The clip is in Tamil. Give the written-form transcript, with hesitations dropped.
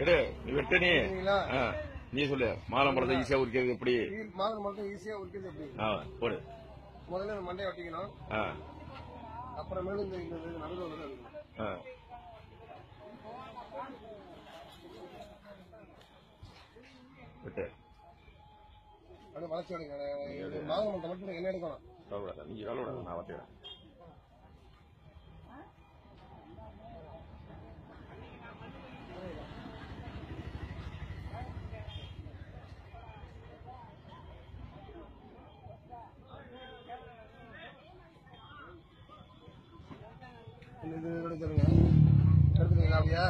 எடு நீ வெட்ட நீ சொல்லு. மாதம்பழத்தை ஈஸியா உரிக்கிறது எப்படி? மாதம்பழத்தை ஈஸியா உரிக்கிறது எப்படி? போடு. முதல்ல இந்த மண்டையை வெட்டிக்கணும். அப்புறமேல இந்த நடுவில் வந்து எடுக்கணும். விட்டு அப்படியே வளர்ச்சி எடுங்க. மாதம்பழத்தை மட்டும் என்ன எடுக்கணும்? நீங்க கலவிடாது, நான் வச்சுக்கிறேன். இது எடுத்துருங்க. எடுத்துருங்களா? அப்படியா?